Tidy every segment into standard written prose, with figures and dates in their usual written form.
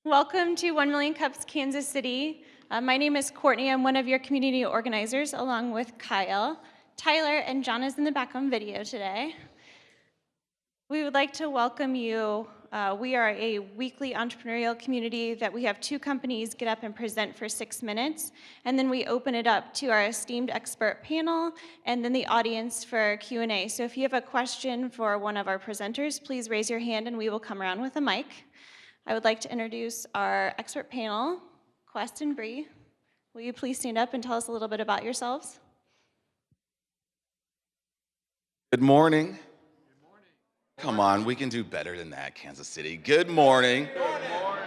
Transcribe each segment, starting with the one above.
Welcome to 1 Million Cups Kansas City. My name is Courtney. I'm one of your community organizers, along with Kyle. Tyler and John is in the back on video today. We would like to welcome you. We are a weekly entrepreneurial community that we have two companies get up and present for 6 minutes, and then we open it up to our esteemed expert panel and then the audience for Q&A. So if you have a question for one of our presenters, please raise your hand and we will come around with a mic. I would like to introduce our expert panel, Quest and Bree. Will you please stand up and tell us a little bit about yourselves? Good morning. Come on, we can do better than that, Kansas City. Good morning.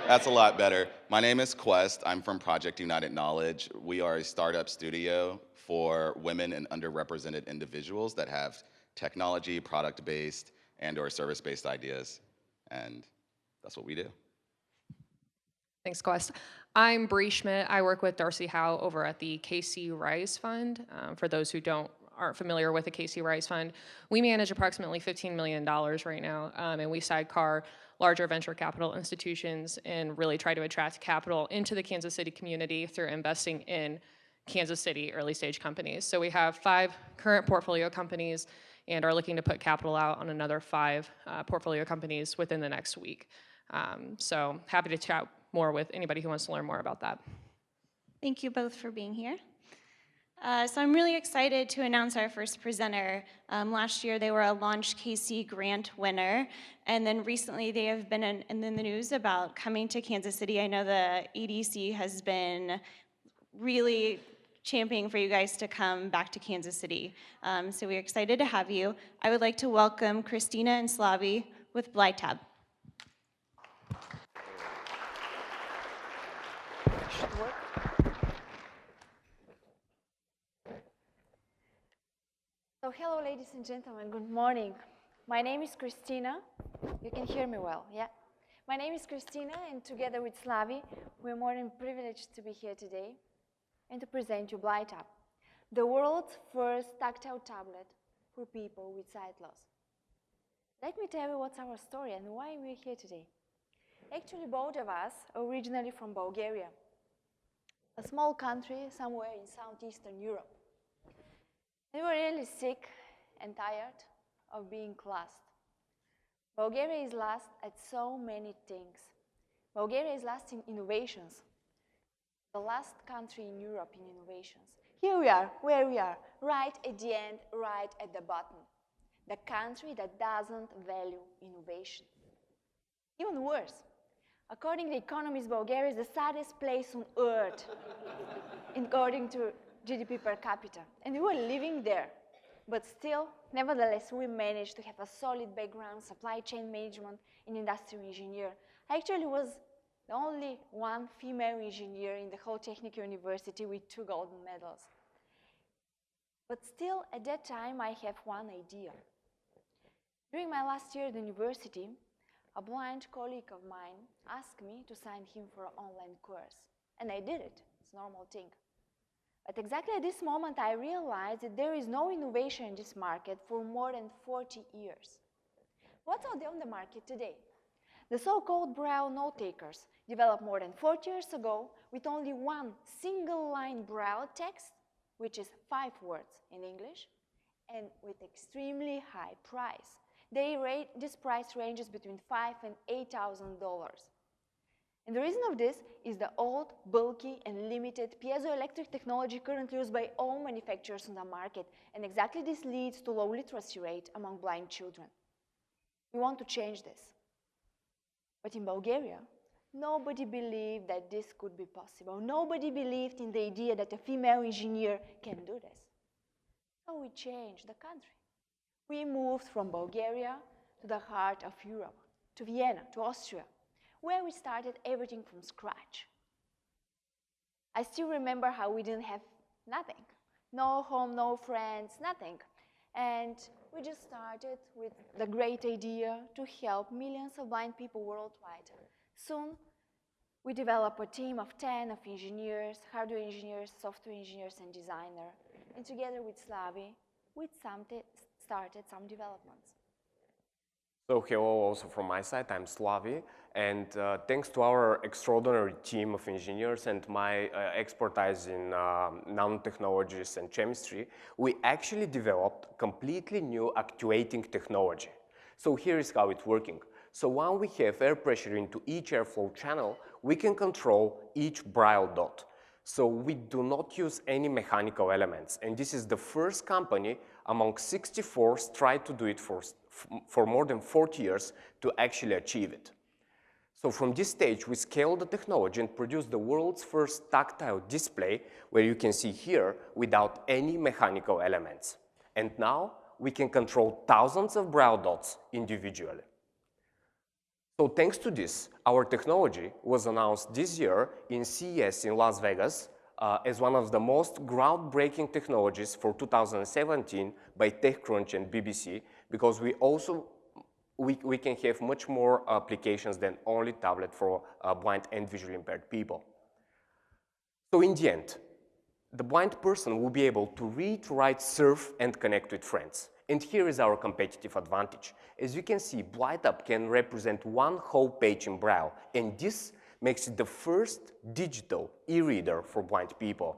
That's a lot better. My name is Quest. I'm from Project United Knowledge. We are a startup studio for women and underrepresented individuals that have technology, product-based, and/or service-based ideas. And that's what we do. Thanks, Quest. I'm Bree Schmidt. I work with Darcy Howe over at the KC Rise Fund. For those who aren't familiar with the KC Rise Fund, we manage approximately $15 million right now, and we sidecar larger venture capital institutions and really try to attract capital into the Kansas City community through investing in Kansas City early stage companies. So we have 5 current portfolio companies and are looking to put capital out on another 5 portfolio companies within the next week. So happy to chat more with anybody who wants to learn more about that. Thank you both for being here. So I'm really excited to announce our first presenter. Last year they were a Launch KC grant winner, and then recently they have been in the news about coming to Kansas City. I know the EDC has been really championing for you guys to come back to Kansas City. So we're excited to have you. I would like to welcome Christina and Slavi with BlyTab. So hello, ladies and gentlemen, good morning. My name is Christina. You can hear me well, yeah? My name is Christina, and together with Slavi, we're more than privileged to be here today and to present you BlyTab, the world's first tactile tablet for people with sight loss. Let me tell you what's our story and why we're here today. Actually, both of us are originally from Bulgaria, a small country somewhere in southeastern Europe. We were really sick and tired of being last. Bulgaria is last at so many things. Bulgaria is last in innovations, the last country in Europe in innovations. Here we are, where we are, right at the end, right at the bottom. The country that doesn't value innovation. Even worse, according to The Economist, Bulgaria is the saddest place on earth, according to GDP per capita, and we were living there. But still, nevertheless, we managed to have a solid background, supply chain management, and industrial engineer. I actually was the only one female engineer in the whole technical university with 2 golden medals. But still, at that time, I have one idea. During my last year at the university, a blind colleague of mine asked me to sign him for an online course, and I did it. It's a normal thing. But exactly at this moment, I realized that there is no innovation in this market for more than 40 years. What's out there on the market today? The so-called Braille note-takers developed more than 40 years ago with only one single-line Braille text, which is 5 words in English, and with extremely high price. This price ranges between $5,000 and $8,000. And the reason of this is the old, bulky, and limited piezoelectric technology currently used by all manufacturers on the market, and exactly this leads to low literacy rate among blind children. We want to change this. But in Bulgaria, nobody believed that this could be possible. Nobody believed in the idea that a female engineer can do this. So we changed the country. We moved from Bulgaria to the heart of Europe, to Vienna, to Austria, where we started everything from scratch. I still remember how we didn't have nothing. No home, no friends, nothing. And we just started with the great idea to help millions of blind people worldwide. Soon, we developed a team of 10 of engineers, hardware engineers, software engineers, and designers. And together with Slavi, we started some developments. So hello also from my side, I'm Slavi, and thanks to our extraordinary team of engineers and my expertise in nanotechnologies and chemistry, we actually developed completely new actuating technology. So here is how it's working. So when we have air pressure into each airflow channel, we can control each Braille dot. So we do not use any mechanical elements, and this is the first company among 64 tried to do it for more than 40 years to actually achieve it. So from this stage, we scaled the technology and produced the world's first tactile display, where you can see here, without any mechanical elements. And now, we can control thousands of Braille dots individually. So thanks to this, our technology was announced this year in CES in Las Vegas as one of the most groundbreaking technologies for 2017 by TechCrunch and BBC, because we can have much more applications than only tablet for blind and visually impaired people. So in the end, the blind person will be able to read, write, surf, and connect with friends. And here is our competitive advantage. As you can see, BlightUp can represent one whole page in Braille, and this makes it the first digital e-reader for blind people.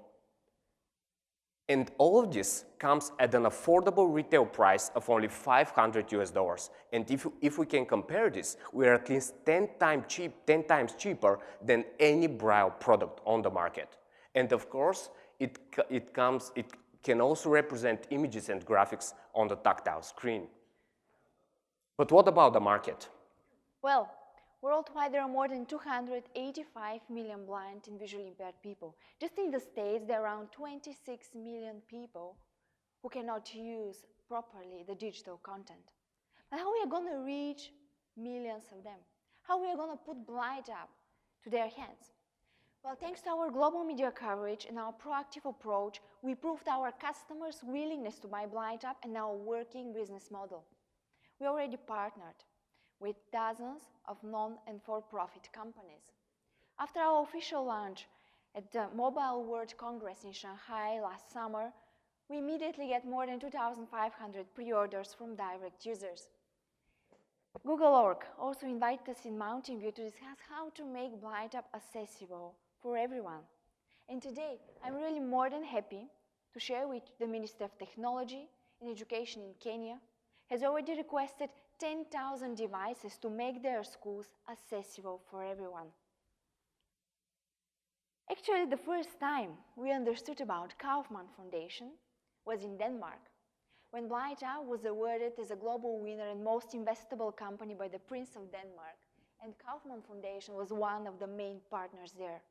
And all of this comes at an affordable retail price of only $500 US. And if we can compare this, we are at least 10 times cheaper than any Braille product on the market. And of course, it can also represent images and graphics on the tactile screen. But what about the market? Well, worldwide there are more than 285 million blind and visually impaired people. Just in the States, there are around 26 million people who cannot use properly the digital content. But how are we going to reach millions of them? How are we going to put BlightUp to their hands? Well, thanks to our global media coverage and our proactive approach, we proved our customers' willingness to buy BlightUp and our working business model. We already partnered with dozens of non- and for-profit companies. After our official launch at the Mobile World Congress in Shanghai last summer, we immediately get more than 2,500 pre-orders from direct users. Google Org also invited us in Mountain View to discuss how to make BlightUp accessible for everyone. And today, I'm really more than happy to share with the Ministry of Technology and Education in Kenya has already requested 10,000 devices to make their schools accessible for everyone. Actually, the first time we understood about Kaufman Foundation was in Denmark, when BlightUp was awarded as a global winner and most investable company by the Prince of Denmark, and Kaufman Foundation was one of the main partners there.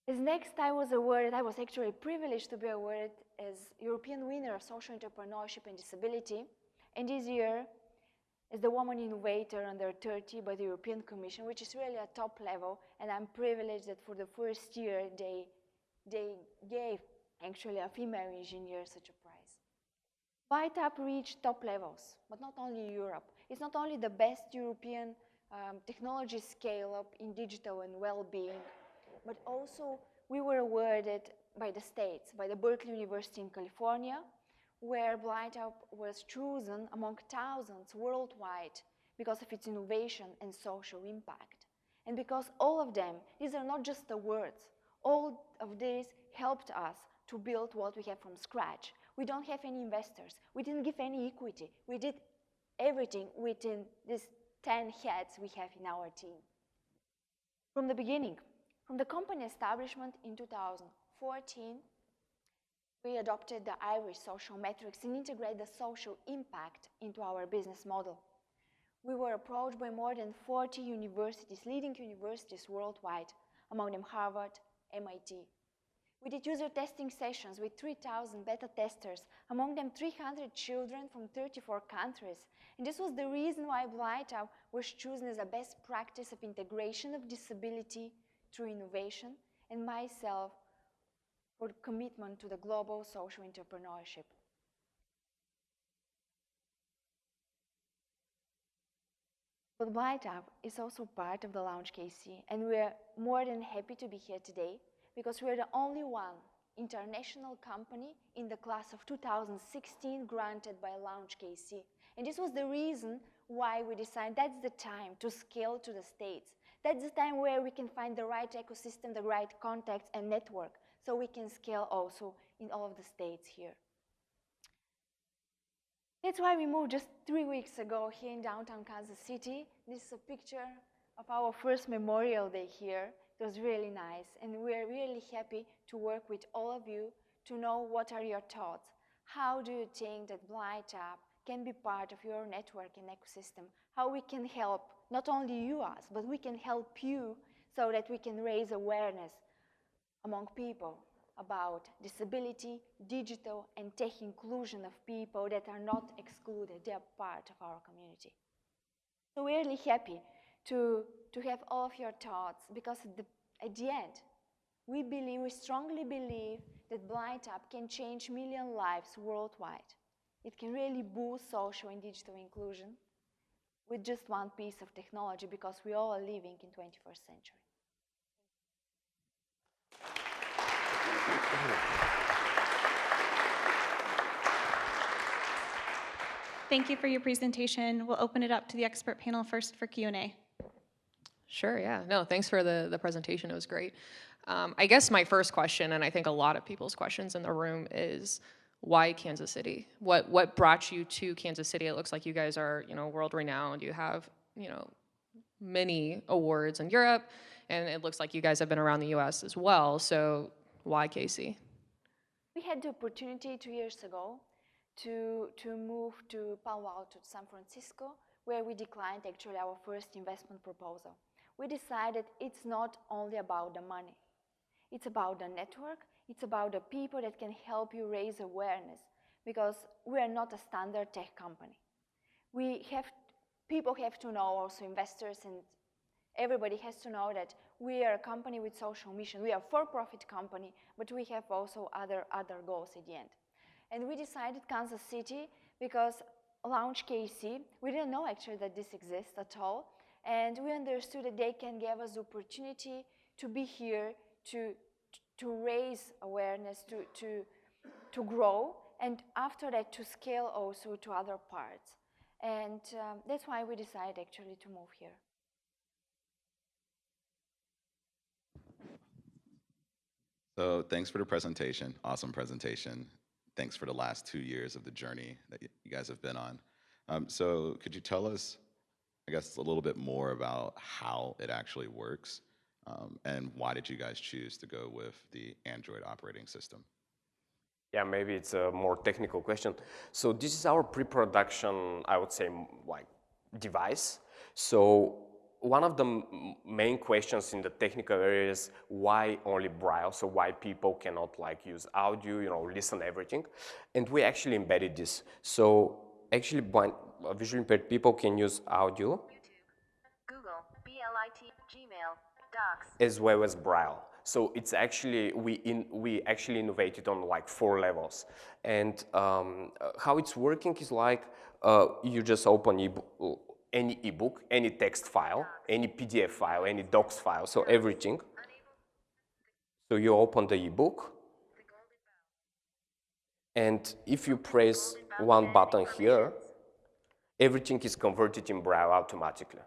As next I was actually privileged to be awarded as European winner of social entrepreneurship and disability, and this year as the Woman Innovator Under 30 by the European Commission, which is really a top level, and I'm privileged that for the first year they gave actually a female engineer such a prize. BlightUp reached top levels, but not only in Europe. It's not only the best European technology scale-up in digital and well-being, but also we were awarded by the States, by the Berkeley University in California, where BlightUp was chosen among thousands worldwide because of its innovation and social impact. And because all of them, these are not just the words, all of these helped us to build what we have from scratch. We don't have any investors. We didn't give any equity. We did everything within these 10 heads we have in our team. From the beginning, from the company establishment in 2014, we adopted the Irish social metrics and integrated the social impact into our business model. We were approached by more than 40 universities, leading universities worldwide, among them Harvard, MIT. We did user testing sessions with 3,000 beta testers, among them 300 children from 34 countries. And this was the reason why BlightUp was chosen as a best practice of integration of disability through innovation, and myself for commitment to the global social entrepreneurship. But BlightUp is also part of the Launch KC, and we're more than happy to be here today because we're the only one international company in the class of 2016 granted by Launch KC. And this was the reason why we decided that's the time to scale to the States. That's the time where we can find the right ecosystem, the right contacts and network, so we can scale also in all of the states here. That's why we moved just 3 weeks ago here in downtown Kansas City. This is a picture of our first Memorial Day here. It was really nice, and we're really happy to work with all of you to know what are your thoughts. How do you think that BlightApp can be part of your network and ecosystem? How we can help, not only you, us, but we can help you so that we can raise awareness among people about disability, digital, and tech inclusion of people that are not excluded. They are part of our community. So we're really happy to have all of your thoughts, because at the end, we strongly believe that BlightApp can change million lives worldwide. It can really boost social and digital inclusion with just one piece of technology, because we all are living in 21st century. Thank you for your presentation. We'll open it up to the expert panel first for Q&A. Sure, yeah. No, thanks for the presentation. It was great. I guess my first question, and I think a lot of people's questions in the room, is why Kansas City? What brought you to Kansas City? It looks like you guys are, world renowned. You have, many awards in Europe, and it looks like you guys have been around the US as well. So why KC? We had the opportunity 2 years ago to move to Palo Alto, San Francisco, where we declined actually our first investment proposal. We decided it's not only about the money. It's about the network. It's about the people that can help you raise awareness, because we are not a standard tech company. People have to know, also investors, and everybody has to know that we are a company with social mission. We are a for-profit company, but we have also other goals at the end. And we decided Kansas City because Launch KC, we didn't know actually that this exists at all. And we understood that they can give us the opportunity to be here, to raise awareness, to grow, and after that to scale also to other parts. And that's why we decided actually to move here. So thanks for the presentation. Awesome presentation. Thanks for the last 2 years of the journey that you guys have been on. So could you tell us, I guess, a little bit more about how it actually works, and why did you guys choose to go with the Android operating system? Yeah, maybe it's a more technical question. So this is our pre-production, I would say, like, device. So one of the main questions in the technical area is why only Braille? So why people cannot use audio, listen everything? And we actually embedded this. So actually, visually impaired people can use audio, YouTube, Google, BLIT, Gmail, Docs, as well as Braille. So it's actually, we actually innovated on 4 levels. And how it's working is you just open any ebook, any text file, any PDF file, any docs file, so everything. So you open the ebook, and if you press one button here, everything is converted in Braille automatically.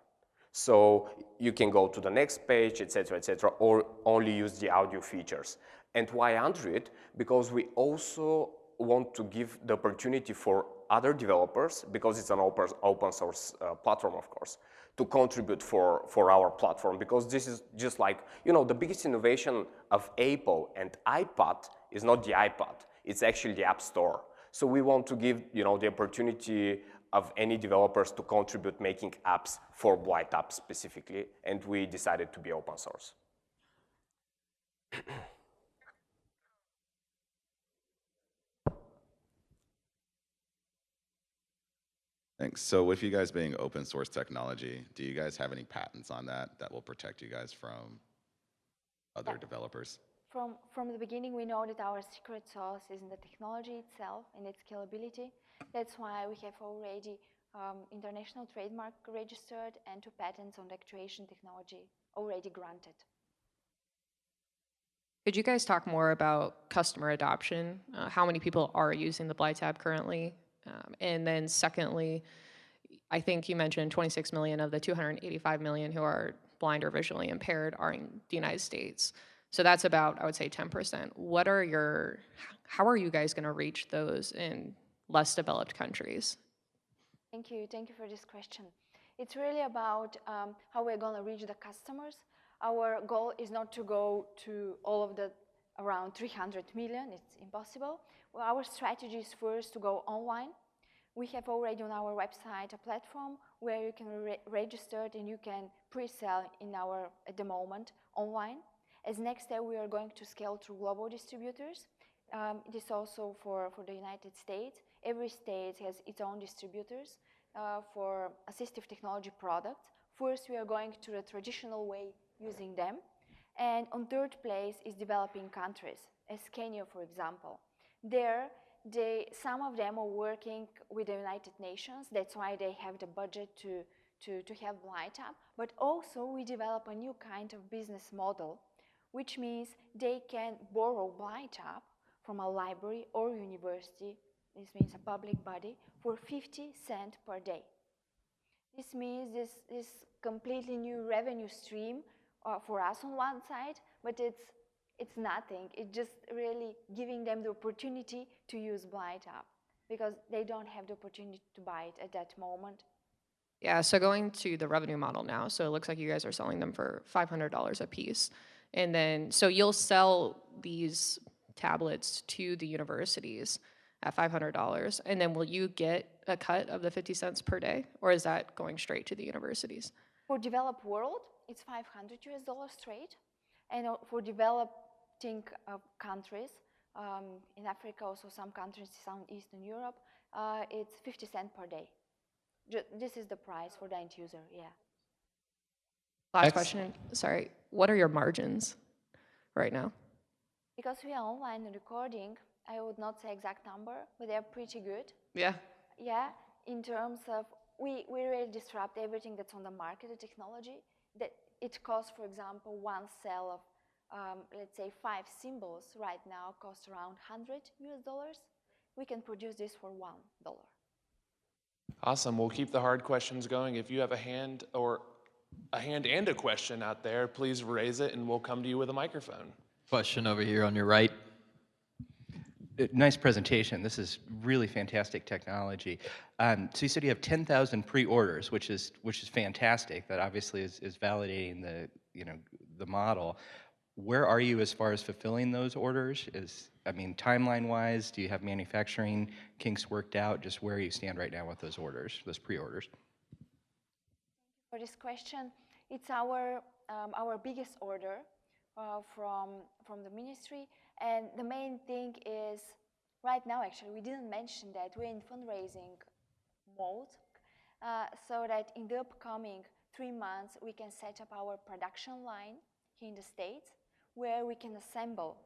So you can go to the next page, etc., or only use the audio features. And why Android? Because we also want to give the opportunity for other developers, because it's an open source platform, of course, to contribute for our platform. Because this is just the biggest innovation of Apple and iPad is not the iPad, it's actually the App Store. So we want to give the opportunity of any developers to contribute making apps for BlightApp specifically, and we decided to be open source. Thanks. So with you guys being open source technology, do you guys have any patents on that will protect you guys from other developers? From the beginning, we know that our secret sauce is in the technology itself and its scalability. That's why we have already international trademark registered and 2 patents on the actuation technology already granted. Could you guys talk more about customer adoption? How many people are using the BlightApp currently? And then secondly, I think you mentioned 26 million of the 285 million who are blind or visually impaired are in the United States. So that's about, I would say, 10%. How are you guys going to reach those in less developed countries? Thank you. Thank you for this question. It's really about how we're going to reach the customers. Our goal is not to go to all of the around 300 million. It's impossible. Well, our strategy is first to go online. We have already on our website a platform where you can register and you can pre-sell at the moment online. As next step, we are going to scale through global distributors. It is also for the United States. Every state has its own distributors for assistive technology products. First, we are going to the traditional way using them. And on third place is developing countries, as Kenya, for example. There, some of them are working with the United Nations. That's why they have the budget to have BlightUp. But also, we develop a new kind of business model, which means they can borrow BlightUp from a library or university, this means a public body, for 50 cents per day. This means this completely new revenue stream for us on one side, but it's nothing. It's just really giving them the opportunity to use BlightUp because they don't have the opportunity to buy it at that moment. Yeah, so going to the revenue model now, so it looks like you guys are selling them for $500 a piece. And then, so you'll sell these tablets to the universities at $500, and then will you get a cut of the 50 cents per day, or is that going straight to the universities? For developed world, it's $500 straight, and for developing countries, in Africa, also some countries, Southeastern Europe, it's 50 cents per day. This is the price for the end user, yeah. Last question, sorry, what are your margins right now? Because we are online recording, I would not say exact number, but they're pretty good. Yeah. Yeah, in terms of, we really disrupt everything that's on the market, the technology. That it costs, for example, one cell of, let's say 5 symbols right now costs around $100. We can produce this for $1. Awesome. We'll keep the hard questions going. If you have a hand and a question out there, please raise it and we'll come to you with a microphone. Question over here on your right. Nice presentation. This is really fantastic technology. So you said you have 10,000 pre-orders, which is fantastic. That obviously is validating the model. Where are you as far as fulfilling those orders? Timeline-wise, do you have manufacturing kinks worked out? Just where you stand right now with those orders, those pre-orders? For this question, it's our biggest order from the ministry, and the main thing is right now. Actually, we didn't mention that we're in fundraising mode, so that in the upcoming 3 months we can set up our production line here in the States, where we can assemble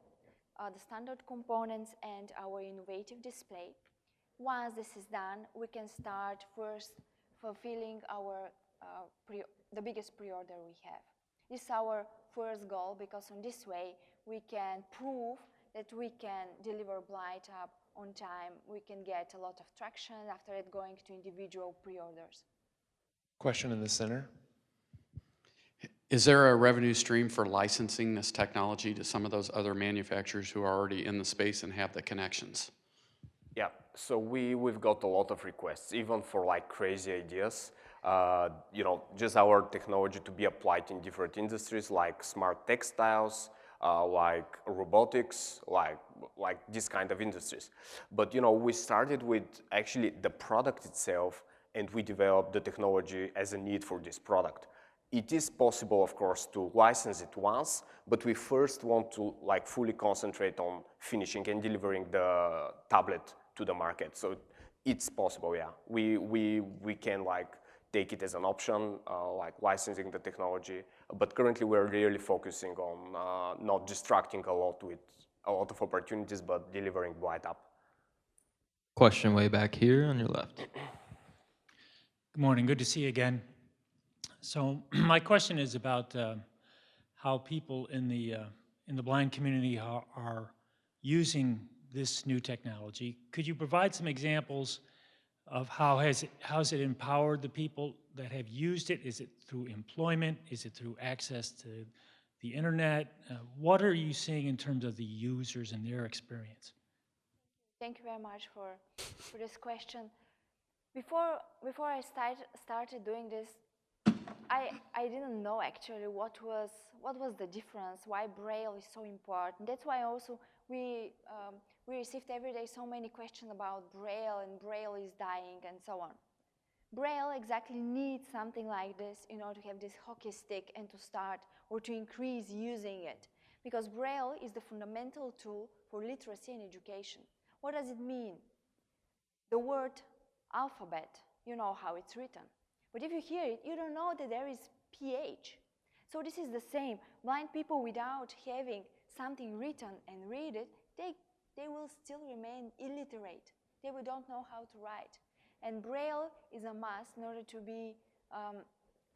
the standard components and our innovative display. Once this is done, we can start first fulfilling the biggest pre-order we have. This is our first goal, because on this way we can prove that we can deliver BlightUp on time. We can get a lot of traction after it going to individual pre-orders. Question in the center. Is there a revenue stream for licensing this technology to some of those other manufacturers who are already in the space and have the connections? Yeah, so we've got a lot of requests, even for like crazy ideas. Just our technology to be applied in different industries like smart textiles, like robotics, like this kind of industries. But we started with actually the product itself, and we developed the technology as a need for this product. It is possible, of course, to license it once, but we first want to fully concentrate on finishing and delivering the tablet to the market. So it's possible, yeah. We can take it as an option, licensing the technology, but currently we're really focusing on not distracting a lot with a lot of opportunities, but delivering BlightUp. Question way back here on your left. Good morning. Good to see you again. So my question is about how people in the blind community are using this new technology. Could you provide some examples of how's it empowered the people that have used it? Is it through employment? Is it through access to the internet? What are you seeing in terms of the users and their experience? Thank you very much for this question. Before I started doing this, I didn't know actually what was the difference, why Braille is so important. That's why also we received every day so many questions about Braille, and Braille is dying and so on. Braille exactly needs something like this in order to have this hockey stick and to start or to increase using it, because Braille is the fundamental tool for literacy and education. What does it mean? The word alphabet, you know how it's written. But if you hear it, you don't know that there is PH. So this is the same. Blind people, without having something written and read it, they will still remain illiterate. They don't know how to write. And Braille is a must in order to be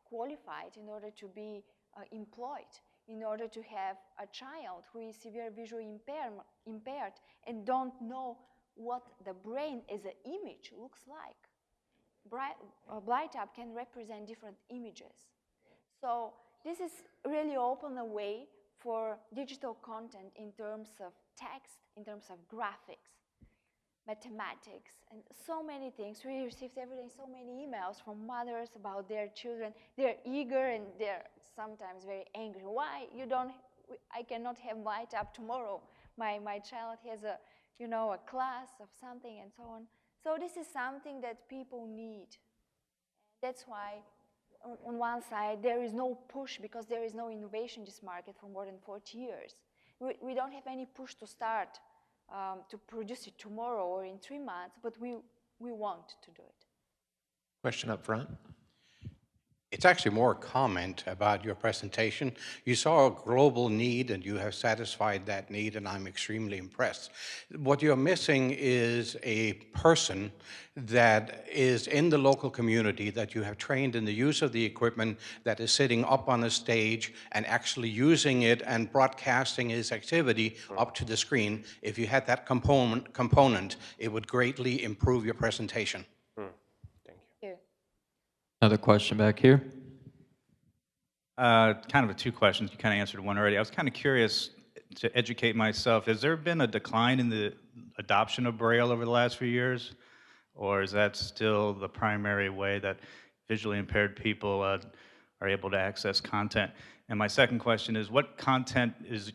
qualified, in order to be employed, in order to have a child who is severe visually impaired and don't know what the brain as an image looks like. BlightUp can represent different images. So this is really open a way for digital content in terms of text, in terms of graphics, mathematics, and so many things. We received every day so many emails from mothers about their children. They're eager and they're sometimes very angry. Why you don't? I cannot have BlightUp tomorrow. My child has a class of something and so on. So this is something that people need. That's why, on one side, there is no push because there is no innovation in this market for more than 40 years. We don't have any push to start to produce it tomorrow or in 3 months, but we want to do it. Question up front. It's actually more a comment about your presentation. You saw a global need and you have satisfied that need, and I'm extremely impressed. What you're missing is a person that is in the local community that you have trained in the use of the equipment, that is sitting up on a stage and actually using it and broadcasting his activity up to the screen. If you had that component, it would greatly improve your presentation. Another question back here. Kind of two questions. You kind of answered one already. I was kind of curious to educate myself. Has there been a decline in the adoption of Braille over the last few years? Or is that still the primary way that visually impaired people are able to access content? And my second question is, what content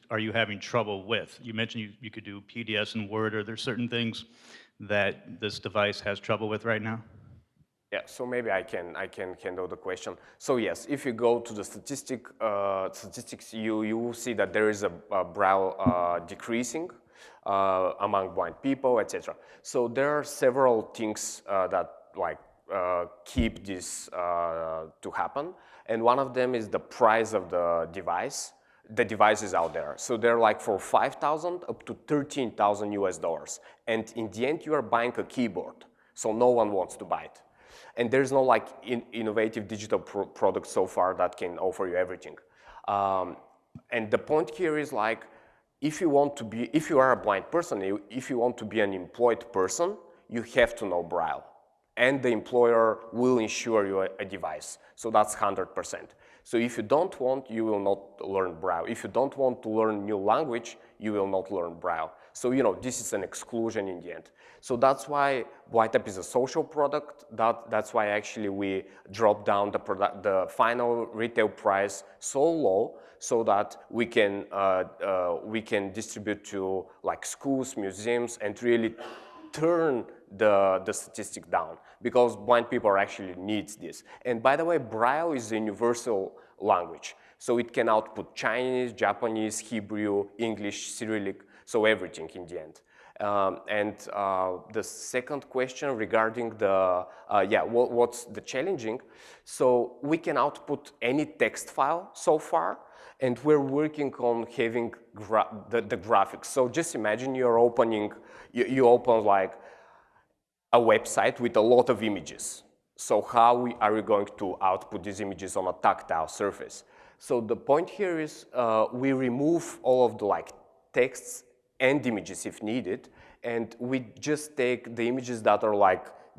are you having trouble with? You mentioned you could do PDFs and Word. Are there certain things that this device has trouble with right now? Yeah, so maybe I can handle the question. So yes, if you go to the statistics, you will see that there is a Braille decreasing among blind people, etc. So there are several things that keep this to happen, and one of them is the price of the device. The device is out there, so they're like for $5,000 up to $13,000 US, and in the end you are buying a keyboard, so no one wants to buy it. And there's no innovative digital product so far that can offer you everything. And the point here is if you are a blind person, if you want to be an employed person, you have to know Braille. And the employer will insure you a device. So that's 100%. So if you don't want, you will not learn Braille. If you don't want to learn new language, you will not learn Braille. So this is an exclusion in the end. So that's why BlightUp is a social product. That's why actually we dropped down the final retail price so low so that we can distribute to schools, museums, and really turn the statistic down, because blind people actually needs this. And by the way, Braille is a universal language. So it can output Chinese, Japanese, Hebrew, English, Cyrillic, so everything in the end. The second question regarding what's the challenging? So we can output any text file so far, and we're working on having the graphics. So just imagine you're opening, you open a website with a lot of images. So how are we going to output these images on a tactile surface? So the point here is we remove all of the texts and images if needed, and we just take the images that are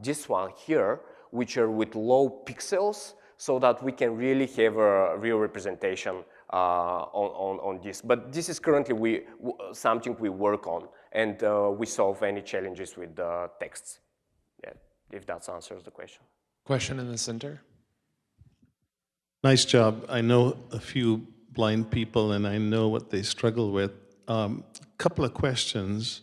this one here, which are with low pixels, so that we can really have a real representation on this. But this is currently something we work on, and we solve any challenges with the texts. Yeah, if that answers the question. Question in the center. Nice job. I know a few blind people, and I know what they struggle with. Couple of questions.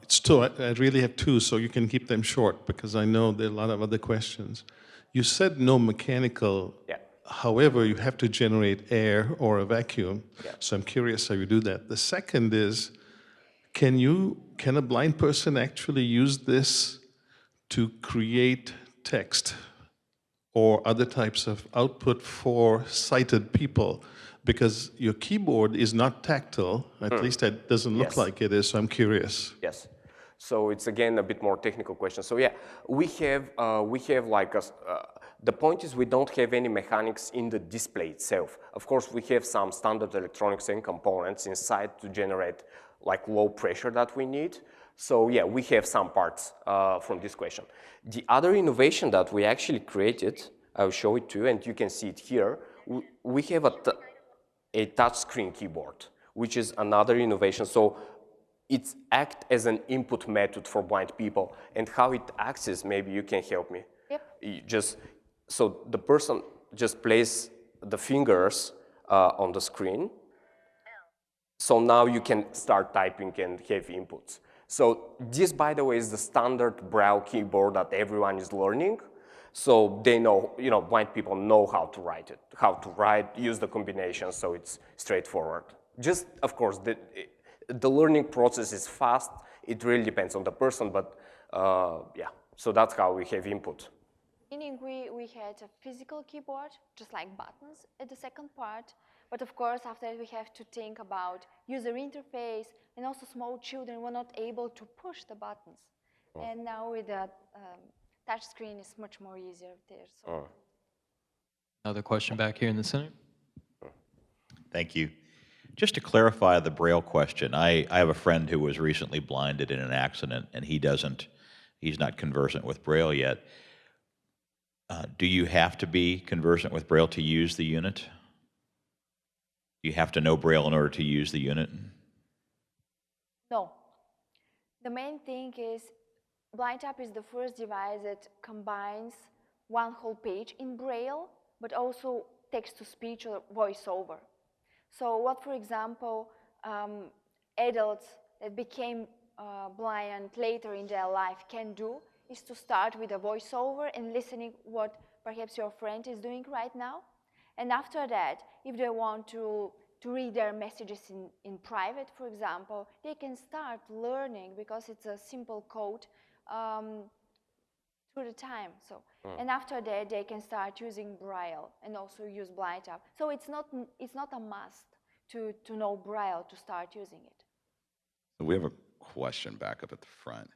It's two. I really have two, so you can keep them short because I know there are a lot of other questions. You said no mechanical. Yeah. However, you have to generate air or a vacuum. Yeah. So I'm curious how you do that. The second is, can a blind person actually use this to create text or other types of output for sighted people? Because your keyboard is not tactile, at least it doesn't look Yes. like it is, so I'm curious. Yes. So it's again a bit more technical question. So yeah, we have like the point is we don't have any mechanics in the display itself. Of course, we have some standard electronics and components inside to generate like low pressure that we need. So yeah, we have some parts from this question. The other innovation that we actually created, I'll show it to you, and you can see it here. We have a touchscreen keyboard, which is another innovation. So it acts as an input method for blind people. And how it acts is, maybe you can help me. Yep. So the person just places the fingers on the screen. So now you can start typing and have inputs. So this, by the way, is the standard Braille keyboard that everyone is learning. So they know, blind people know how to write it, use the combinations, so it's straightforward. Just, of course, the learning process is fast. It really depends on the person, but yeah, so that's how we have input. Meaning we had a physical keyboard, just like buttons at the second part. But of course, after that, we have to think about user interface, and also small children were not able to push the buttons. Oh. And now with the touch screen, it's much more easier there. So. Another question back here in the center. Thank you. Just to clarify the Braille question, I have a friend who was recently blinded in an accident, and he's not conversant with Braille yet. Do you have to be conversant with Braille to use the unit? Do you have to know Braille in order to use the unit? No. The main thing is BlindTap is the first device that combines one whole page in Braille, but also text-to-speech or voiceover. So what, for example, adults that became blind later in their life can do is to start with a voiceover and listening what perhaps your friend is doing right now. And after that, if they want to read their messages in private, for example, they can start learning because it's a simple code through the time. So, and after that, they can start using Braille and also use BlindTap. So it's not a must to know Braille to start using it. We have a question back up at the front.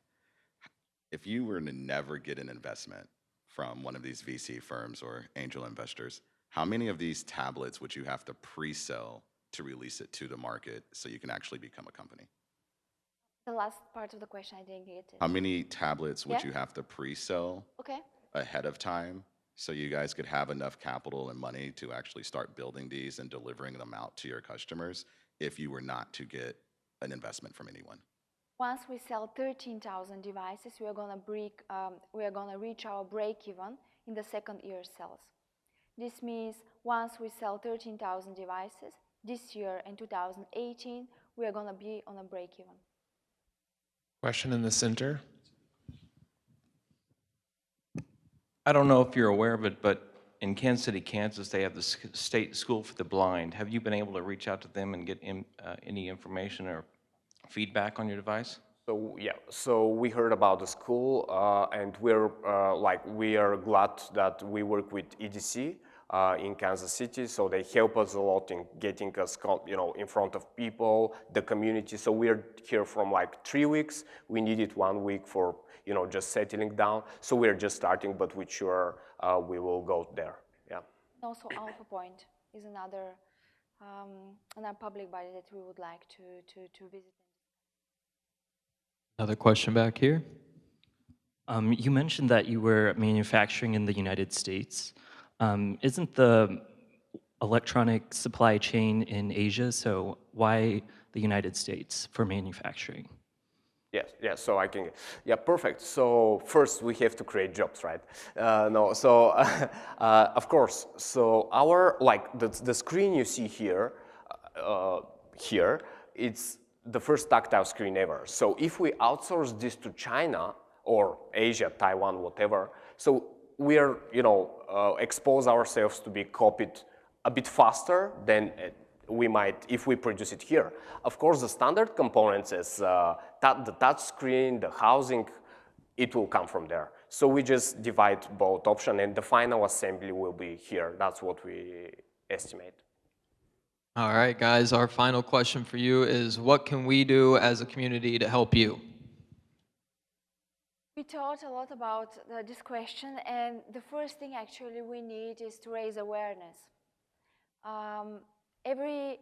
If you were to never get an investment from one of these VC firms or angel investors, how many of these tablets would you have to pre-sell to release it to the market so you can actually become a company? The last part of the question, I didn't get it. How many tablets would you have to pre-sell ahead of time so you guys could have enough capital and money to actually start building these and delivering them out to your customers if you were not to get an investment from anyone? Once we sell 13,000 devices, we are going to reach our break-even in the second year sales. This means once we sell 13,000 devices, this year in 2018, we are going to be on a break-even. Question in the center. I don't know if you're aware of it, but in Kansas City, Kansas, they have the State School for the Blind. Have you been able to reach out to them and get any information or feedback on your device? So yeah, so we heard about the school, and we are glad that we work with EDC in Kansas City. So they help us a lot in getting us, in front of people, the community. So we're here from like 3 weeks. We needed 1 week for just settling down. So we're just starting, but we're sure we will go there. Yeah. Also, Alpha Point is another public body that we would like to visit. Another question back here. You mentioned that you were manufacturing in the United States. Isn't the electronic supply chain in Asia, so why the United States for manufacturing? Yes, so I can, yeah, perfect. So first we have to create jobs, right? No, so of course, so our, like the screen you see here, it's the first tactile screen ever. So if we outsource this to China or Asia, Taiwan, whatever, so we are, expose ourselves to be copied a bit faster than we might if we produce it here. Of course, the standard components as the touch screen, the housing, it will come from there. So we just divide both options, and the final assembly will be here. That's what we estimate. All right, guys, our final question for you is, what can we do as a community to help you? We thought a lot about this question, and the first thing actually we need is to raise awareness. Every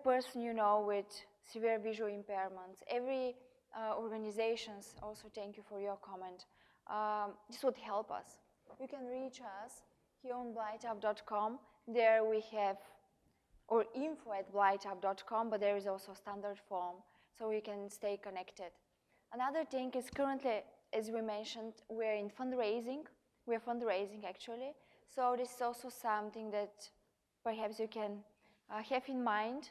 person you know with severe visual impairments, every organizations, also thank you for your comment, this would help us. You can reach us here on blightup.com. There we have, or info@blightup.com, but there is also a standard form, so we can stay connected. Another thing is currently, as we mentioned, we're in fundraising. We're fundraising actually. So this is also something that perhaps you can have in mind.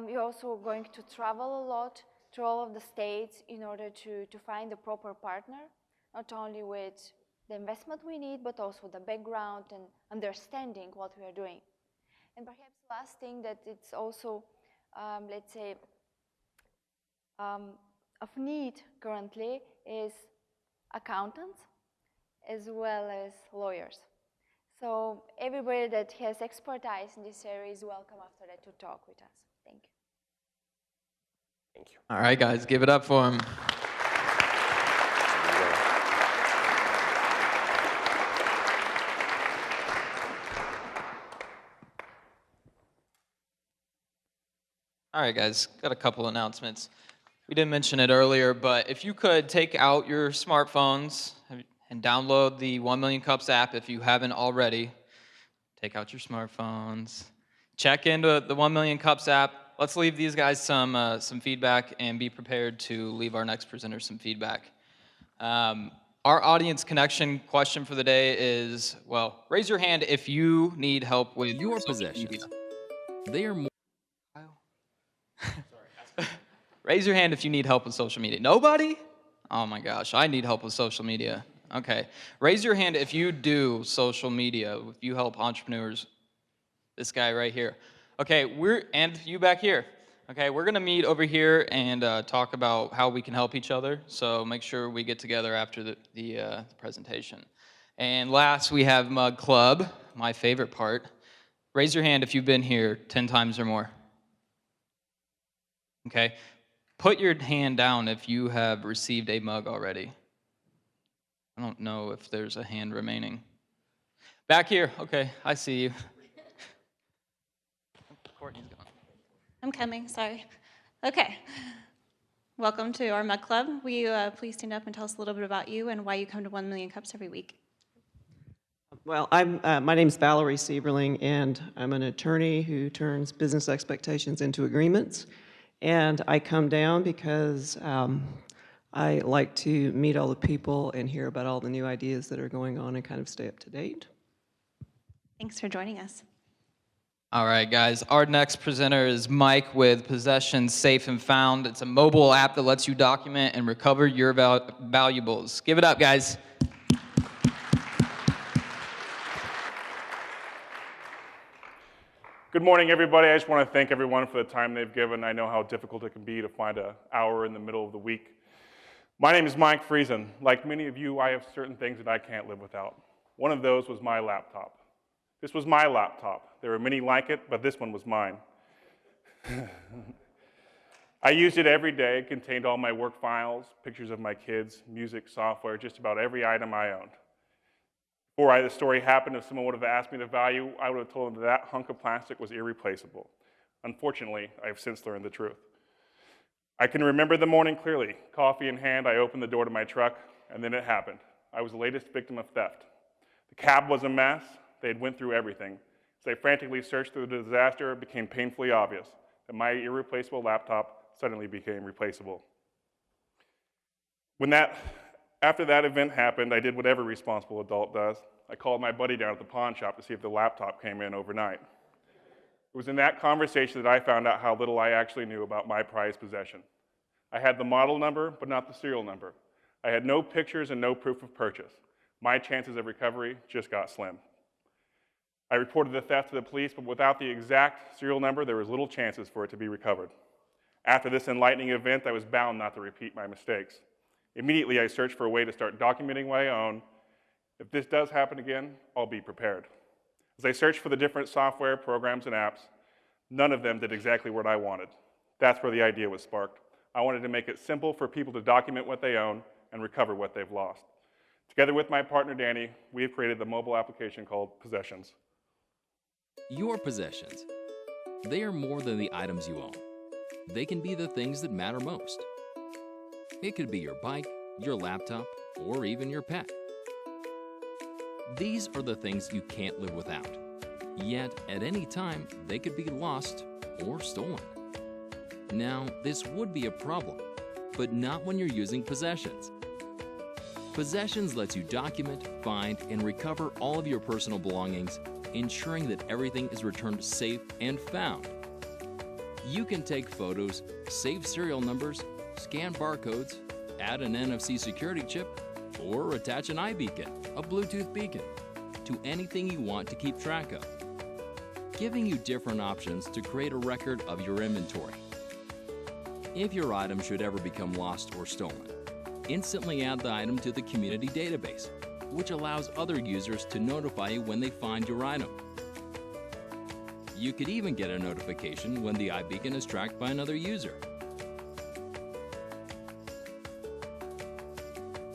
You're also going to travel a lot through all of the states in order to find the proper partner, not only with the investment we need, but also the background and understanding what we are doing. And perhaps last thing that it's also, let's say, of need currently is accountants as well as lawyers. So everybody that has expertise in this area is welcome after that to talk with us. Thank you. Thank you. All right, guys, give it up for him. All right, guys, got a couple announcements. We didn't mention it earlier, but if you could take out your smartphones and download the 1 Million Cups app if you haven't already. Take out your smartphones. Check into the 1 Million Cups app. Let's leave these guys some feedback and be prepared to leave our next presenter some feedback. Our audience connection question for the day is, well, raise your hand if you need help with your possessions. They are more. Raise your hand if you need help with social media. Nobody? Oh my gosh, I need help with social media. Okay. Raise your hand if you do social media, if you help entrepreneurs. This guy right here. Okay, and you back here. Okay, we're gonna meet over here and talk about how we can help each other. So make sure we get together after the presentation. And last, we have Mug Club, my favorite part. Raise your hand if you've been here 10 times or more. Okay, put your hand down if you have received a mug already. I don't know if there's a hand remaining. Back here, okay, I see you. Courtney's gone. I'm coming, sorry. Okay. Welcome to our Mug Club. Will you please stand up and tell us a little bit about you and why you come to 1 Million Cups every week? Well, my name's Valerie Sieberling, and I'm an attorney who turns business expectations into agreements. And I come down because I like to meet all the people and hear about all the new ideas that are going on and kind of stay up to date. Thanks for joining us. All right, guys. Our next presenter is Mike with Possessions Safe and Found. It's a mobile app that lets you document and recover your valuables. Give it up, guys. Good morning, everybody. I just want to thank everyone for the time they've given. I know how difficult it can be to find an hour in the middle of the week. My name is Mike Friesen. Like many of you, I have certain things that I can't live without. One of those was my laptop. This was my laptop. There were many like it, but this one was mine. I used it every day. It contained all my work files, pictures of my kids, music, software, just about every item I owned. Before the story happened, if someone would have asked me the value, I would have told them that hunk of plastic was irreplaceable. Unfortunately, I have since learned the truth. I can remember the morning clearly. Coffee in hand, I opened the door to my truck. and then it happened. I was the latest victim of theft. The cab was a mess. They had went through everything. As they frantically searched through the disaster, it became painfully obvious that my irreplaceable laptop suddenly became replaceable. After that event happened, I did what every responsible adult does. I called my buddy down at the pawn shop to see if the laptop came in overnight. It was in that conversation that I found out how little I actually knew about my prized possession. I had the model number, but not the serial number. I had no pictures and no proof of purchase. My chances of recovery just got slim. I reported the theft to the police, but without the exact serial number, there was little chances for it to be recovered. After this enlightening event, I was bound not to repeat my mistakes. Immediately, I searched for a way to start documenting what I own. If this does happen again, I'll be prepared. As I searched for the different software, programs, and apps, none of them did exactly what I wanted. That's where the idea was sparked. I wanted to make it simple for people to document what they own and recover what they've lost. Together with my partner, Danny, we have created the mobile application called Possessions. Your possessions. They are more than the items you own. They can be the things that matter most. It could be your bike, your laptop, or even your pet. These are the things you can't live without. Yet, at any time, they could be lost or stolen. Now, this would be a problem, but not when you're using Possessions. Possessions lets you document, find, and recover all of your personal belongings, ensuring that everything is returned safe and found. You can take photos, save serial numbers, scan barcodes, add an NFC security chip, or attach an iBeacon, a Bluetooth beacon, to anything you want to keep track of, giving you different options to create a record of your inventory. If your item should ever become lost or stolen, instantly add the item to the community database, which allows other users to notify you when they find your item. You could even get a notification when the iBeacon is tracked by another user.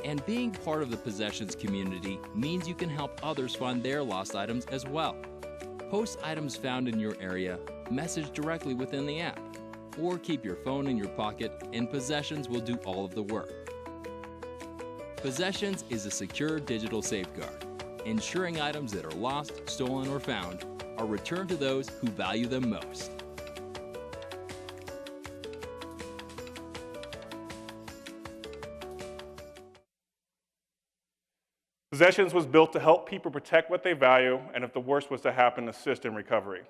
And being part of the Possessions community means you can help others find their lost items as well. Post items found in your area, message directly within the app, or keep your phone in your pocket and Possessions will do all of the work. Possessions is a secure digital safeguard, ensuring items that are lost, stolen, or found are returned to those who value them most. Possessions was built to help people protect what they value, and if the worst was to happen, assist in recovery.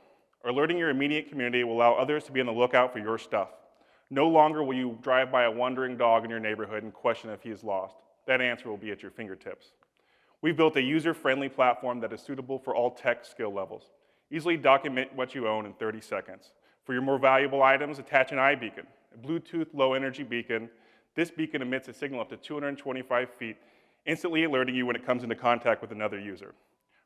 Alerting your immediate community will allow others to be on the lookout for your stuff. No longer will you drive by a wandering dog in your neighborhood and question if he is lost. That answer will be at your fingertips. We've built a user-friendly platform that is suitable for all tech skill levels. Easily document what you own in 30 seconds. For your more valuable items, attach an iBeacon, a Bluetooth low-energy beacon. This beacon emits a signal up to 225 feet, instantly alerting you when it comes into contact with another user.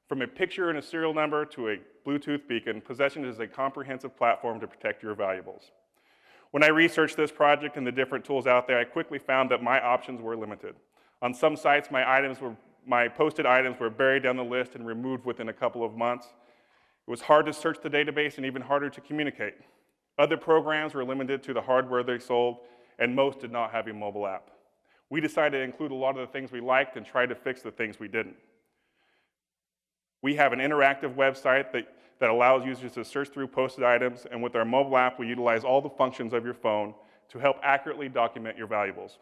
From a picture and a serial number to a Bluetooth beacon, Possessions is a comprehensive platform to protect your valuables. When I researched this project and the different tools out there, I quickly found that my options were limited. On some sites, my posted items were buried down the list and removed within a couple of months. It was hard to search the database and even harder to communicate. Other programs were limited to the hardware they sold, and most did not have a mobile app. We decided to include a lot of the things we liked and try to fix the things we didn't. We have an interactive website that allows users to search through posted items, and with our mobile app, we utilize all the functions of your phone to help accurately document your valuables.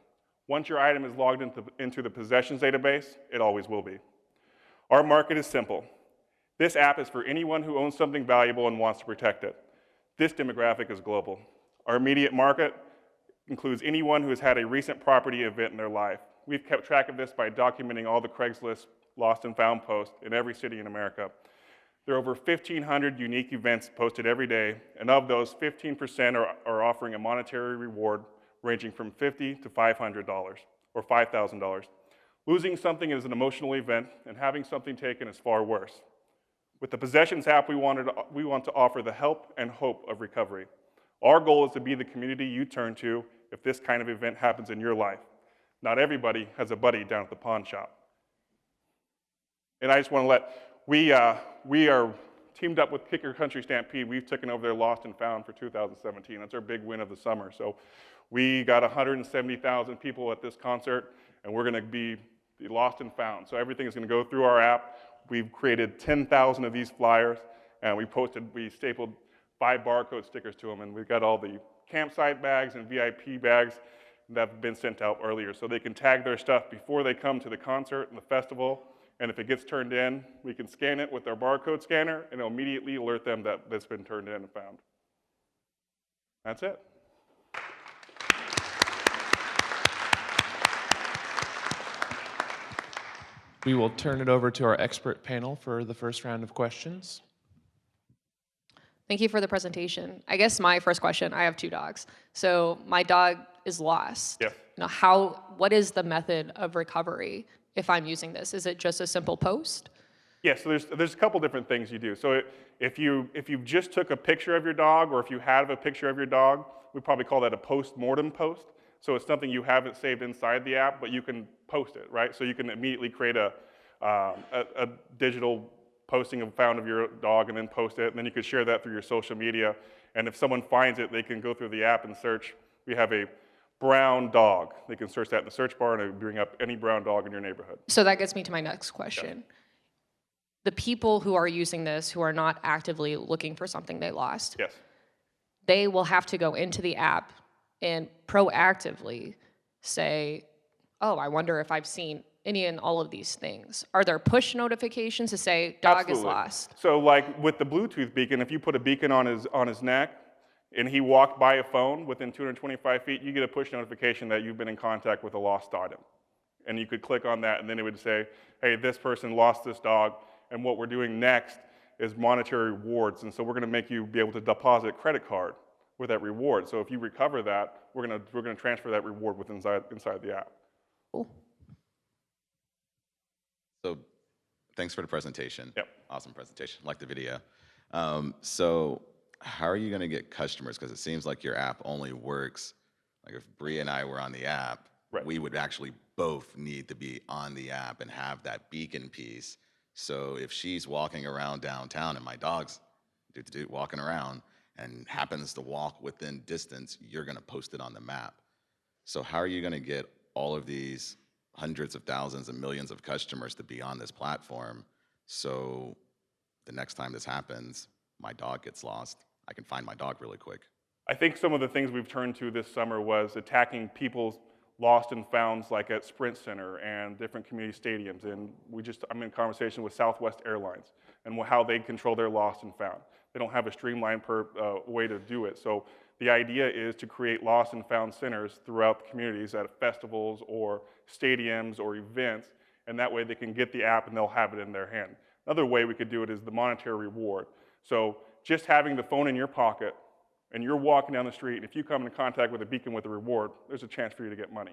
Once your item is logged into the Possessions database, it always will be. Our market is simple. This app is for anyone who owns something valuable and wants to protect it. This demographic is global. Our immediate market includes anyone who has had a recent property event in their life. We've kept track of this by documenting all the Craigslist lost and found posts in every city in America. There are over 1,500 unique events posted every day, and of those, 15% are offering a monetary reward ranging from $50 to $500 or $5,000. Losing something is an emotional event, and having something taken is far worse. With the Possessions app, we want to offer the help and hope of recovery. Our goal is to be the community you turn to if this kind of event happens in your life. Not everybody has a buddy down at the pawn shop. And I just want to we are teamed up with Kicker Country Stampede. We've taken over their Lost and Found for 2017. That's our big win of the summer. So we got 170,000 people at this concert, and we're going to be the lost and found. So everything is going to go through our app. We've created 10,000 of these flyers, and we stapled 5 barcode stickers to them, and we've got all the campsite bags and VIP bags that have been sent out earlier, so they can tag their stuff before they come to the concert and the festival. And if it gets turned in, we can scan it with our barcode scanner, and it'll immediately alert them that it's been turned in and found. That's it. We will turn it over to our expert panel for the first round of questions. Thank you for the presentation. I guess my first question, I have 2 dogs. So my dog is lost. Yes. Now, what is the method of recovery if I'm using this? Is it just a simple post? Yeah, so there's a couple different things you do. So if you just took a picture of your dog, or if you have a picture of your dog, we probably call that a post-mortem post. So it's something you haven't saved inside the app, but you can post it, right? So you can immediately create a digital posting of found of your dog and then post it, and then you could share that through your social media. And if someone finds it, they can go through the app and search. We have a brown dog. They can search that in the search bar, and it will bring up any brown dog in your neighborhood. So that gets me to my next question. Yeah. The people who are using this, who are not actively looking for something they lost, Yes. they will have to go into the app and proactively say, oh, I wonder if I've seen any and all of these things. Are there push notifications to say dog Absolutely. is lost? So like with the Bluetooth beacon, if you put a beacon on his neck and he walked by a phone within 225 feet, you get a push notification that you've been in contact with a lost item. And you could click on that, and then it would say, hey, this person lost this dog, and what we're doing next is monetary rewards. And so we're gonna make you be able to deposit a credit card with that reward. So if you recover that, we're gonna transfer that reward inside the app. Cool. So thanks for the presentation. Yep. Awesome presentation. Like the video. So how are you going to get customers? Because it seems like your app only works, like if Bree and I were on the app, right. We would actually both need to be on the app and have that beacon piece. So if she's walking around downtown and my dog's walking around and happens to walk within distance, you're going to post it on the map. So how are you going to get all of these hundreds of thousands and millions of customers to be on this platform, so the next time this happens, my dog gets lost, I can find my dog really quick? I think some of the things we've turned to this summer was attacking people's lost and founds, like at Sprint Center and different community stadiums. And I'm in conversation with Southwest Airlines and how they control their lost and found. They don't have a streamlined way to do it. So the idea is to create lost and found centers throughout the communities at festivals or stadiums or events, and that way they can get the app and they'll have it in their hand. Another way we could do it is the monetary reward. So just having the phone in your pocket and you're walking down the street, and if you come in contact with a beacon with a reward, there's a chance for you to get money.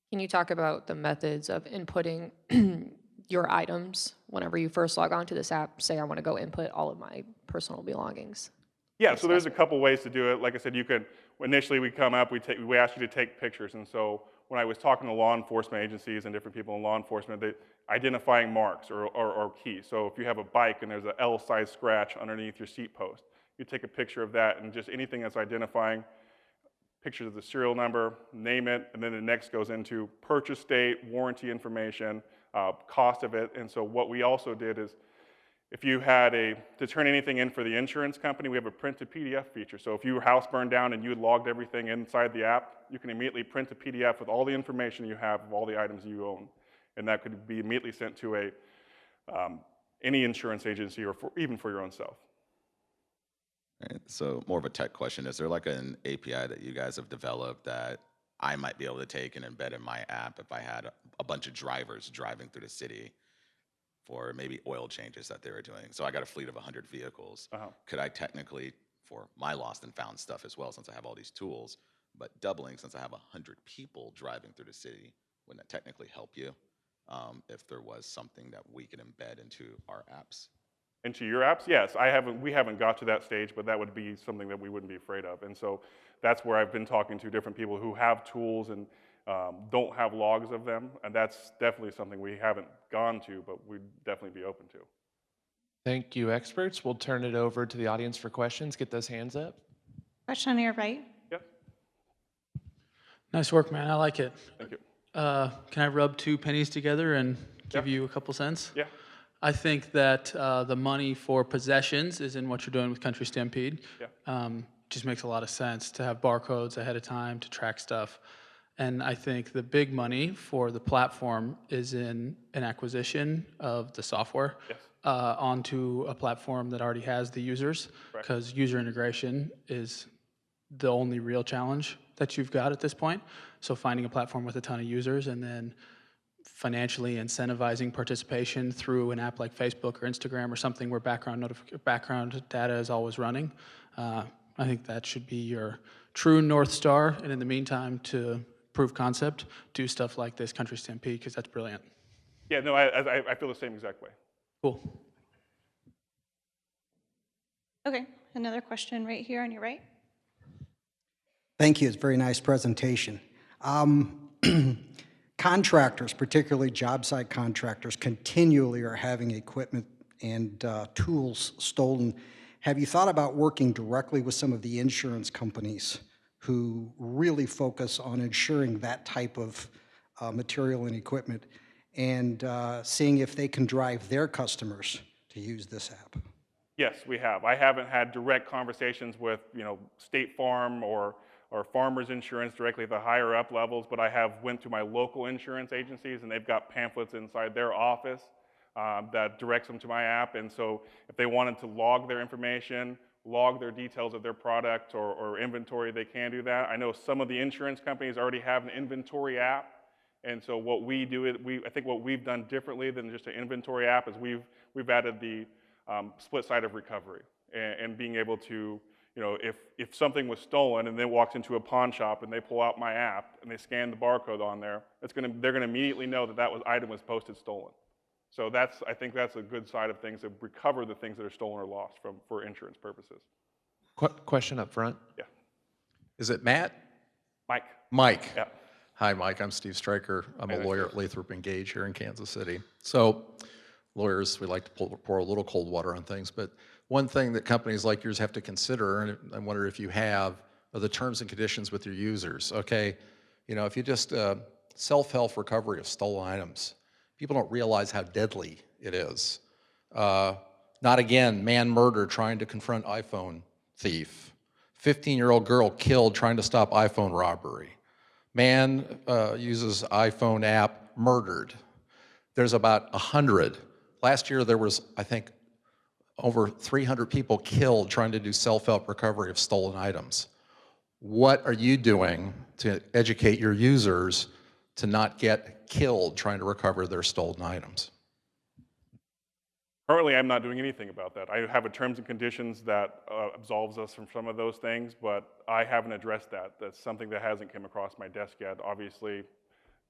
Can you talk about the methods of inputting your items whenever you first log on to this app? Say I want to go input all of my personal belongings. Yeah, so there's a couple ways to do it. Like I said, you could, initially we come up, we ask you to take pictures. And so when I was talking to law enforcement agencies and different people in law enforcement, identifying marks or keys. So if you have a bike and there's an L-sized scratch underneath your seat post, you take a picture of that, and just anything that's identifying, pictures of the serial number, name it, and then the next goes into purchase date, warranty information, cost of it. And so what we also did is, if you had to turn anything in for the insurance company, we have a print to PDF feature. So if your house burned down and you had logged everything inside the app, you can immediately print a PDF with all the information you have of all the items you own. And that could be immediately sent to any insurance agency or even for your own self. Right. So more of a tech question. Is there like an API that you guys have developed that I might be able to take and embed in my app if I had a bunch of drivers driving through the city for maybe oil changes that they were doing? So I got a fleet of 100 vehicles. Could I technically, for my lost and found stuff as well, since I have all these tools, but doubling since I have 100 people driving through the city, wouldn't that technically help you if there was something that we could embed into our apps? Into your apps? Yes, we haven't got to that stage, but that would be something that we wouldn't be afraid of. And so that's where I've been talking to different people who have tools and don't have logs of them, and that's definitely something we haven't gone to, but we'd definitely be open to. Thank you, experts. We'll turn it over to the audience for questions. Get those hands up. Question on your right. Yep. Nice work, man. I like it. Thank you. Can I rub 2 pennies together and give you a couple cents? Yeah. I think that the money for possessions is in what you're doing with Country Stampede. Yeah. Just makes a lot of sense to have barcodes ahead of time to track stuff. And I think the big money for the platform is in an acquisition of the software onto a platform that already has the users, because user integration is the only real challenge that you've got at this point. So finding a platform with a ton of users and then financially incentivizing participation through an app like Facebook or Instagram or something where background data is always running. I think that should be your true North Star. And in the meantime, to prove concept, do stuff like this Country Stampede, because that's brilliant. Yeah, no, I feel the same exact way. Cool. Okay, another question right here on your right. Thank you. It's a very nice presentation. Contractors, particularly job site contractors, continually are having equipment and tools stolen. Have you thought about working directly with some of the insurance companies who really focus on ensuring that type of material and equipment, and seeing if they can drive their customers to use this app? Yes, we have. I haven't had direct conversations with, State Farm or Farmers Insurance directly at the higher up levels, but I have went to my local insurance agencies, and they've got pamphlets inside their office that directs them to my app. And so if they wanted to log their information, log their details of their product or inventory, they can do that. I know some of the insurance companies already have an inventory app. And so what we do, I think what we've done differently than just an inventory app is we've added the split side of recovery and being able to, if something was stolen and then walks into a pawn shop and they pull out my app and they scan the barcode on there, they're gonna immediately know that item was posted stolen. So I think that's a good side of things, to recover the things that are stolen or lost for insurance purposes. Question up front. Yeah. Is it Matt? Mike. Mike. Yeah. Hi, Mike. I'm Steve Stryker. I'm Hey, a nice lawyer to at Lathrop and Gage here in Kansas City. So lawyers, we like to pour a little cold water on things, but one thing that companies like yours have to consider, and I wonder if you have, are the terms and conditions with your users. Okay, if you just self-help recovery of stolen items, people don't realize how deadly it is. Not again, man murder trying to confront iPhone thief. 15-year-old girl killed trying to stop iPhone robbery. Man uses iPhone app, murdered. There's about 100. Last year there was, I think, over 300 people killed trying to do self-help recovery of stolen items. What are you doing to educate your users to not get killed trying to recover their stolen items? Currently, I'm not doing anything about that. I have a terms and conditions that absolves us from some of those things, but I haven't addressed that. That's something that hasn't come across my desk yet. Obviously,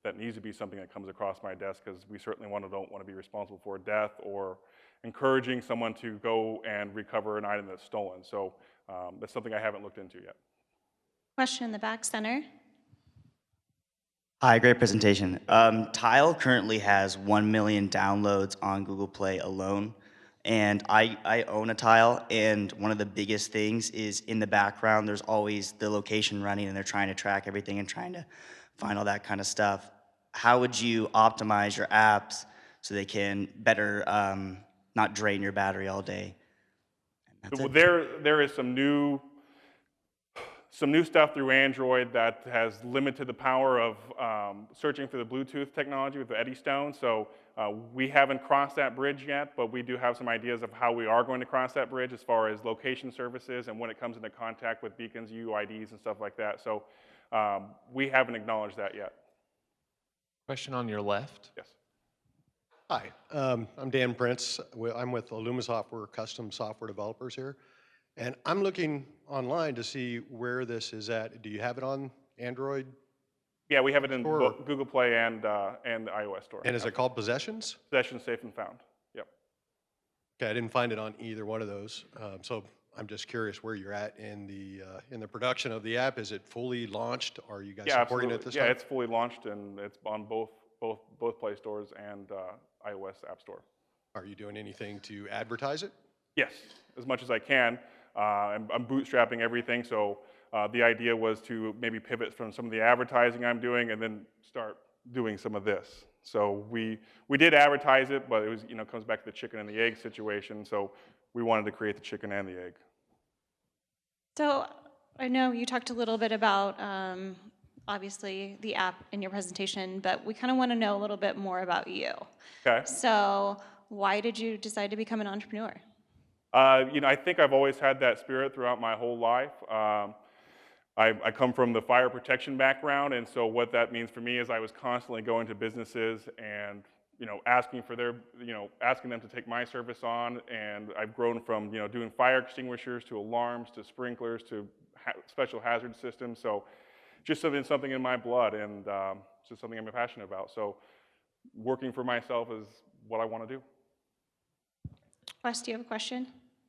that needs to be something that comes across my desk, because we certainly don't want to be responsible for death or encouraging someone to go and recover an item that's stolen. So that's something I haven't looked into yet. Question in the back center. Hi, great presentation. Tile currently has 1 million downloads on Google Play alone. And I own a Tile, and one of the biggest things is in the background, there's always the location running, and they're trying to track everything and trying to find all that kind of stuff. How would you optimize your apps so they can better not drain your battery all day? So there is some new stuff through Android that has limited the power of searching for the Bluetooth technology with the Eddystone. So we haven't crossed that bridge yet, but we do have some ideas of how we are going to cross that bridge as far as location services and when it comes into contact with beacons, UIDs, and stuff like that. So we haven't acknowledged that yet. Question on your left. Yes. Hi, I'm Dan Prince. I'm with Illuma Software, custom software developers here. And I'm looking online to see where this is at. Do you have it on Android? Yeah, we have it in both Google Play and the iOS store. And is it called Possessions? Possessions Safe and Found. Yep. Okay, I didn't find it on either one of those. So I'm just curious where you're at in the production of the app. Is it fully launched? Are you guys supporting it this time? Yeah, it's fully launched, and it's on both Play stores and iOS App Store. Are you doing anything to advertise it? Yes, as much as I can. I'm bootstrapping everything, so the idea was to maybe pivot from some of the advertising I'm doing and then start doing some of this. So we did advertise it, but it was, comes back to the chicken and the egg situation. So we wanted to create the chicken and the egg. So I know you talked a little bit about obviously the app in your presentation, but we kind of want to know a little bit more about you. Okay. So why did you decide to become an entrepreneur? I think I've always had that spirit throughout my whole life. I come from the fire protection background, and so what that means for me is I was constantly going to businesses and asking for their, asking them to take my service on, and I've grown from doing fire extinguishers to alarms to sprinklers to special hazard systems. So just something in my blood, and it's just something I'm passionate about. So working for myself is what I want to do. Wes, do you have a question?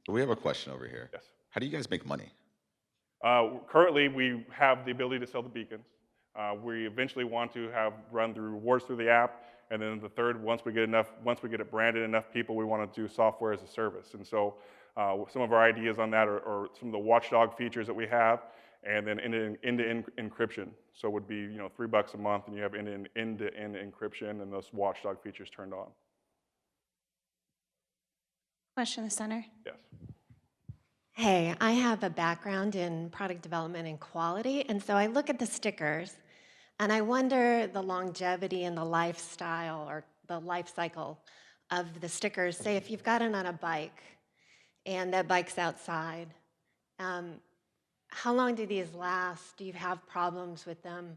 We have a question over here. Yes. How do you guys make money? Currently, we have the ability to sell the beacons. We eventually want to run through rewards through the app, and then the third, once we get it branded enough people, we want to do software as a service. And so some of our ideas on that are some of the watchdog features that we have, and then end-to-end encryption. So it would be $3 a month, and you have end-to-end encryption and those watchdog features turned on. Question in the center. Yes. Hey, I have a background in product development and quality, and so I look at the stickers, and I wonder the longevity and the lifestyle or the life cycle of the stickers. Say if you've got it on a bike, and that bike's outside, how long do these last? Do you have problems with them,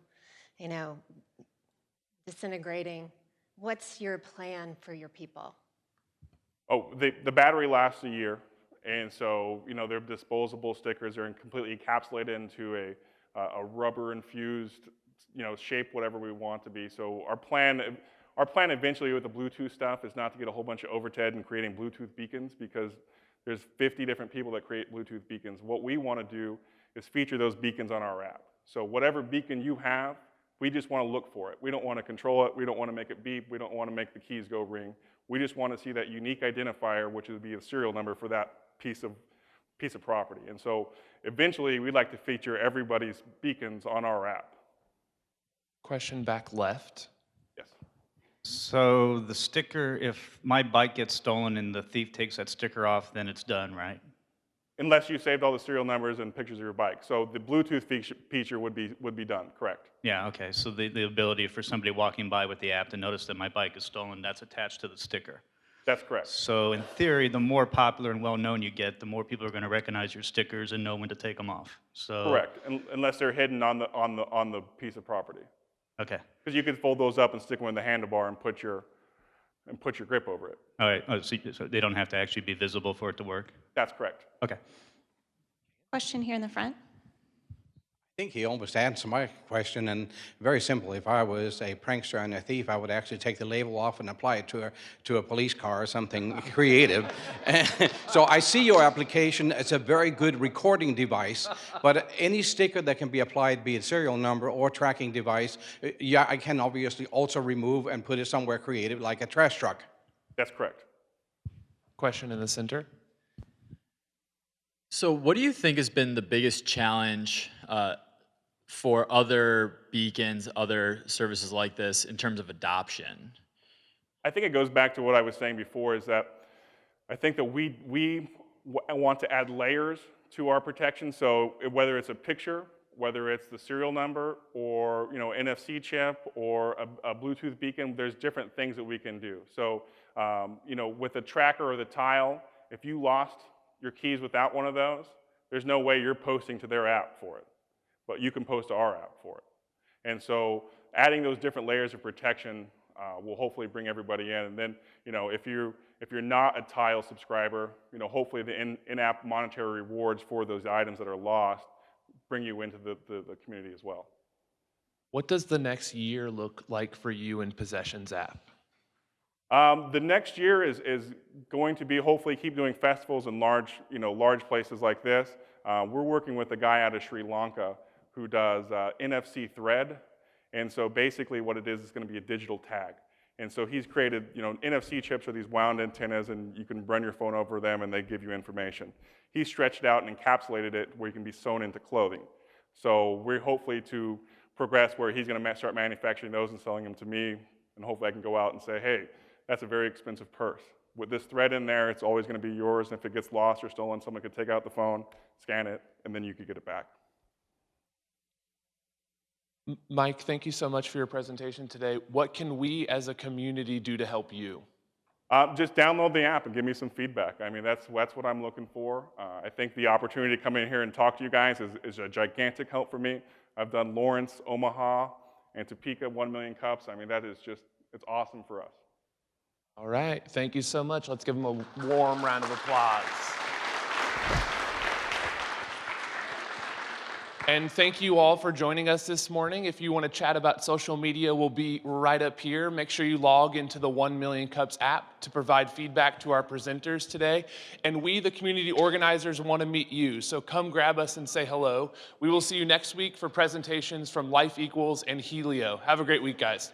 disintegrating? What's your plan for your people? Oh, the battery lasts a year. And so, they're disposable stickers. They're completely encapsulated into a rubber-infused, shape, whatever we want to be. So our plan eventually with the Bluetooth stuff is not to get a whole bunch of overhead and creating Bluetooth beacons, because there's 50 different people that create Bluetooth beacons. What we want to do is feature those beacons on our app. So whatever beacon you have, we just want to look for it. We don't want to control it. We don't want to make it beep. We don't want to make the keys go ring. We just want to see that unique identifier, which would be a serial number for that piece of property. And so eventually we'd like to feature everybody's beacons on our app. Question back left. Yes. So the sticker, if my bike gets stolen and the thief takes that sticker off, then it's done, right? Unless you saved all the serial numbers and pictures of your bike. So the Bluetooth feature would be done, correct. Yeah, okay. So the ability for somebody walking by with the app to notice that my bike is stolen, that's attached to the sticker. That's correct. So in theory, the more popular and well-known you get, the more people are going to recognize your stickers and know when to take them off. So correct, unless they're hidden on the piece of property. Okay. Because you could fold those up and stick them in the handlebar and put your grip over it. All right. Oh, so they don't have to actually be visible for it to work? That's correct. Okay. Question here in the front. I think he almost answered my question, and very simple. If I was a prankster and a thief, I would actually take the label off and apply it to a police car or something creative. So I see your application as a very good recording device, but any sticker that can be applied, be it serial number or tracking device, yeah, I can obviously also remove and put it somewhere creative, like a trash truck. That's correct. Question in the center. So what do you think has been the biggest challenge for other beacons, other services like this in terms of adoption? I think it goes back to what I was saying before, is that I think that we want to add layers to our protection. So whether it's a picture, whether it's the serial number, or NFC chip, or a Bluetooth beacon, there's different things that we can do. So with the tracker or the tile, if you lost your keys without one of those, there's no way you're posting to their app for it, but you can post to our app for it. And so adding those different layers of protection will hopefully bring everybody in. And then, if you're not a Tile subscriber, hopefully the in-app monetary rewards for those items that are lost bring you into the community as well. What does the next year look like for you in Possessions app? The next year is going to be hopefully keep doing festivals in large places like this. We're working with a guy out of Sri Lanka who does NFC thread, and so basically what it is going to be a digital tag. And so he's created, NFC chips are these wound antennas, and you can run your phone over them, and they give you information. He stretched out and encapsulated it where you can be sewn into clothing. So we're hopefully to progress where he's going to start manufacturing those and selling them to me, and hopefully I can go out and say, hey, that's a very expensive purse. With this thread in there, it's always going to be yours, and if it gets lost or stolen, someone could take out the phone, scan it, and then you could get it back. Mike, thank you so much for your presentation today. What can we as a community do to help you? Just download the app and give me some feedback. I mean, that's what I'm looking for. I think the opportunity to come in here and talk to you guys is a gigantic help for me. I've done Lawrence, Omaha, and Topeka 1 million cups. I mean, that is just, it's awesome for us. All right, thank you so much. Let's give them a warm round of applause. And thank you all for joining us this morning. If you want to chat about social media, we'll be right up here. Make sure you log into the 1 Million Cups app to provide feedback to our presenters today. And we, the community organizers, want to meet you. So come grab us and say hello. We will see you next week for presentations from Life Equals and Helio. Have a great week, guys.